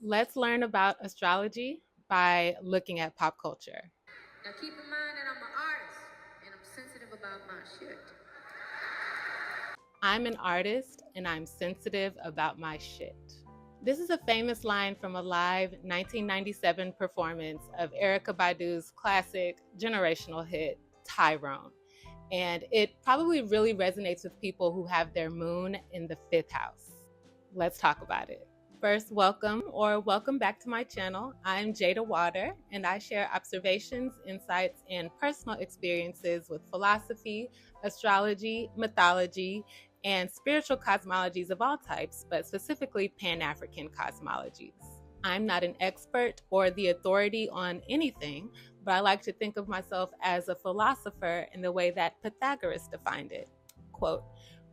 Let's learn about astrology by looking at pop culture. Now keep in mind that I'm an artist and I'm sensitive about my shit. I'm an artist and I'm sensitive about my shit. This is a famous line from a live 1997 performance of Erykah Badu's classic generational hit, Tyrone. And it probably really resonates with people who have their moon in the fifth house. Let's talk about it. First, welcome back to my channel. I'm Jada Water, and I share observations, insights, and personal experiences with philosophy, astrology, mythology, and spiritual cosmologies of all types, but specifically Pan-African cosmologies. I'm not an expert or the authority on anything, but I like to think of myself as a philosopher in the way that Pythagoras defined it. Quote,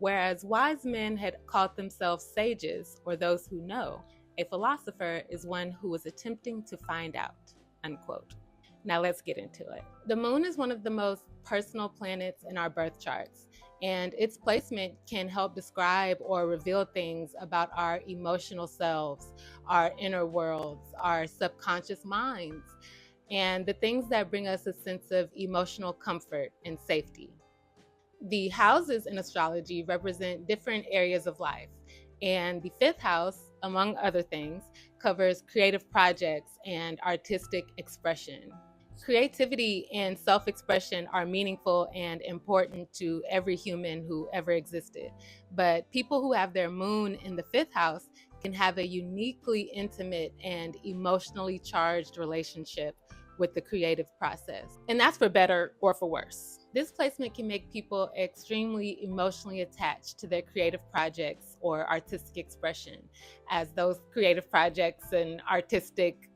whereas wise men had called themselves sages, or those who know, a philosopher is one who is attempting to find out, unquote. Now let's get into it. The moon is one of the most personal planets in our birth charts, and its placement can help describe or reveal things about our emotional selves, our inner worlds, our subconscious minds, and the things that bring us a sense of emotional comfort and safety. The houses in astrology represent different areas of life, and the fifth house, among other things, covers creative projects and artistic expression. Creativity and self-expression are meaningful and important to every human who ever existed, but people who have their moon in the fifth house can have a uniquely intimate and emotionally charged relationship with the creative process. And that's for better or for worse. This placement can make people extremely emotionally attached to their creative projects or artistic expression, as those creative projects and artistic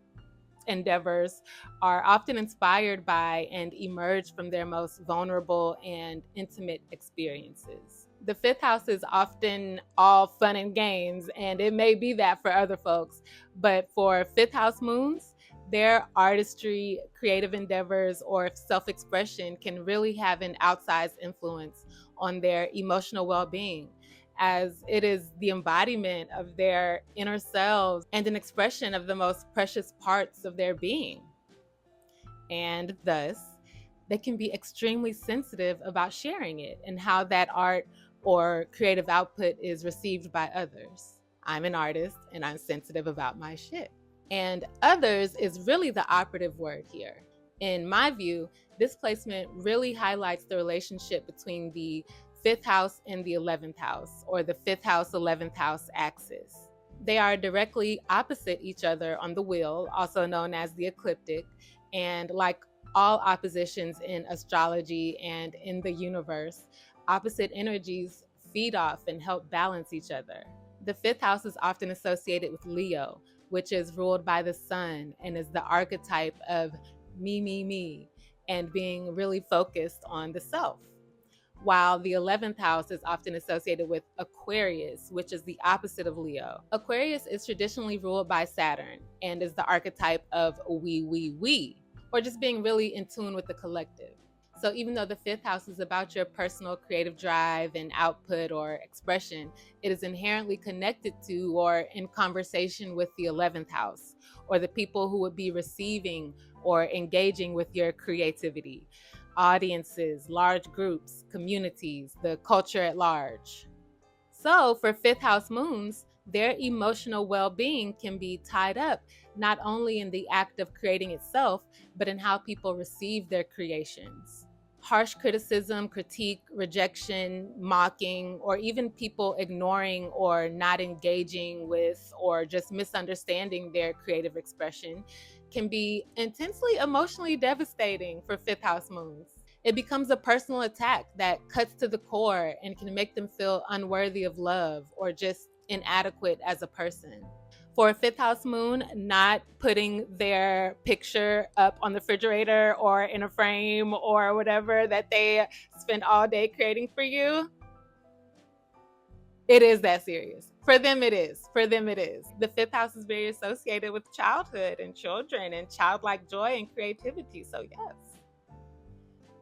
endeavors are often inspired by and emerge from their most vulnerable and intimate experiences. The fifth house is often all fun and games, and it may be that for other folks, but for fifth house moons, their artistry, creative endeavors, or self-expression can really have an outsized influence on their emotional well-being, as it is the embodiment of their inner selves and an expression of the most precious parts of their being. And thus, they can be extremely sensitive about sharing it and how that art or creative output is received by others. I'm an artist and I'm sensitive about my shit. And others is really the operative word here. In my view, this placement really highlights the relationship between the fifth house and the 11th house, or the fifth house, 11th house axis. They are directly opposite each other on the wheel, also known as the ecliptic, and like all oppositions in astrology and in the universe, opposite energies feed off and help balance each other. The fifth house is often associated with Leo, which is ruled by the sun and is the archetype of me, and being really focused on the self. While the 11th house is often associated with Aquarius, which is the opposite of Leo. Aquarius is traditionally ruled by Saturn and is the archetype of we, or just being really in tune with the collective. So even though the fifth house is about your personal creative drive and output or expression, it is inherently connected to or in conversation with the 11th house, or the people who would be receiving or engaging with your creativity. Audiences, large groups, communities, the culture at large. So for fifth house moons, their emotional well-being can be tied up not only in the act of creating itself, but in how people receive their creations. Harsh criticism, critique, rejection, mocking, or even people ignoring or not engaging with or just misunderstanding their creative expression can be intensely emotionally devastating for fifth house moons. It becomes a personal attack that cuts to the core and can make them feel unworthy of love or just inadequate as a person. For a fifth house moon, not putting their picture up on the refrigerator or in a frame or whatever that they spend all day creating for you, it is that serious. For them, it is. For them, it is. The fifth house is very associated with childhood and children and childlike joy and creativity. So yes,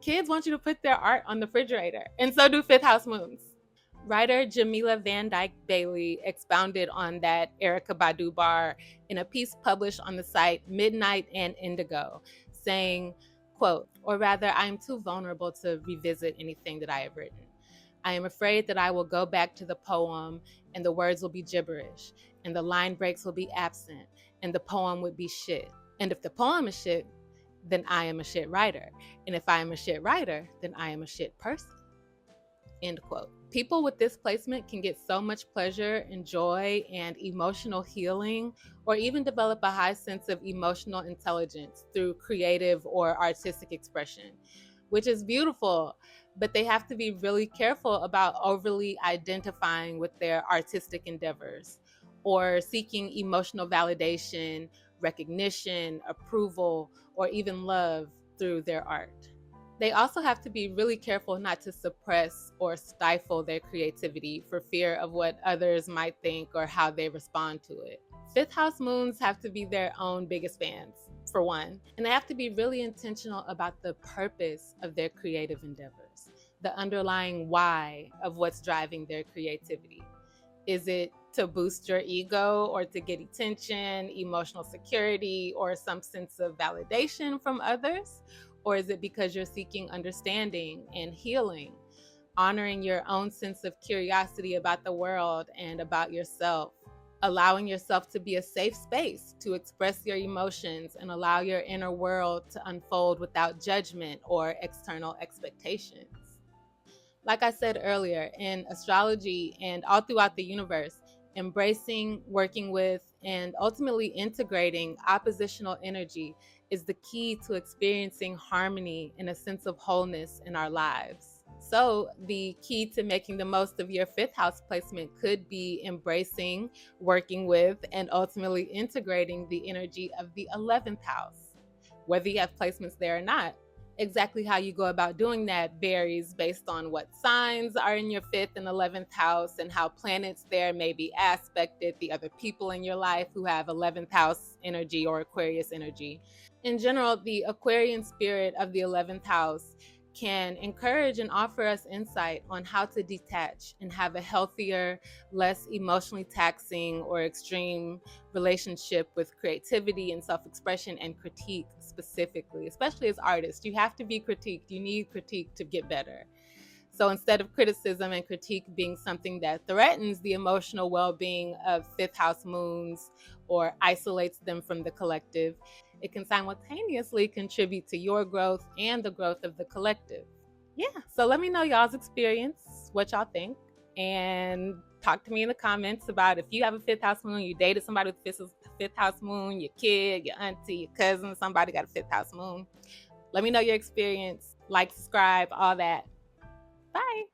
kids want you to put their art on the refrigerator, and so do fifth house moons. Writer Jamila Van Dyke Bailey expounded on that Erykah Badu bar in a piece published on the site Midnight and Indigo, saying, quote, "Or rather, I am too vulnerable to revisit anything that I have written. I am afraid that I will go back to the poem and the words will be gibberish, and the line breaks will be absent, and the poem would be shit. And if the poem is shit, then I am a shit writer. And if I am a shit writer, then I am a shit person." End quote. People with this placement can get so much pleasure and joy and emotional healing, or even develop a high sense of emotional intelligence through creative or artistic expression, which is beautiful. But they have to be really careful about overly identifying with their artistic endeavors or seeking emotional validation, recognition, approval, or even love through their art. They also have to be really careful not to suppress or stifle their creativity for fear of what others might think or how they respond to it. Fifth house moons have to be their own biggest fans, for one, and they have to be really intentional about the purpose of their creative endeavors, the underlying why of what's driving their creativity. Is it to boost your ego or to get attention, emotional security, or some sense of validation from others? Or is it because you're seeking understanding and healing, honoring your own sense of curiosity about the world and about yourself, allowing yourself to be a safe space to express your emotions and allow your inner world to unfold without judgment or external expectations? Like I said earlier, in astrology and all throughout the universe, embracing, working with, and ultimately integrating oppositional energy is the key to experiencing harmony and a sense of wholeness in our lives. So, the key to making the most of your fifth house placement could be embracing, working with, and ultimately integrating the energy of the 11th house, whether you have placements there or not. Exactly how you go about doing that varies based on what signs are in your fifth and 11th house and how planets there may be aspected, the other people in your life who have 11th house energy or Aquarius energy. In general, the Aquarian spirit of the 11th house can encourage and offer us insight on how to detach and have a healthier, less emotionally taxing or extreme relationship with creativity and self-expression and critique specifically, especially as artists. You have to be critiqued. You need critique to get better. So instead of criticism and critique being something that threatens the emotional well-being of fifth house moons or isolates them from the collective, it can simultaneously contribute to your growth and the growth of the collective. Yeah, so let me know y'all's experience, what y'all think, and talk to me in the comments about if you have a fifth house moon, you dated somebody with fifth house moon, your kid, your auntie, your cousin, somebody got a fifth house moon. Let me know your experience. Like, subscribe, all that. Bye.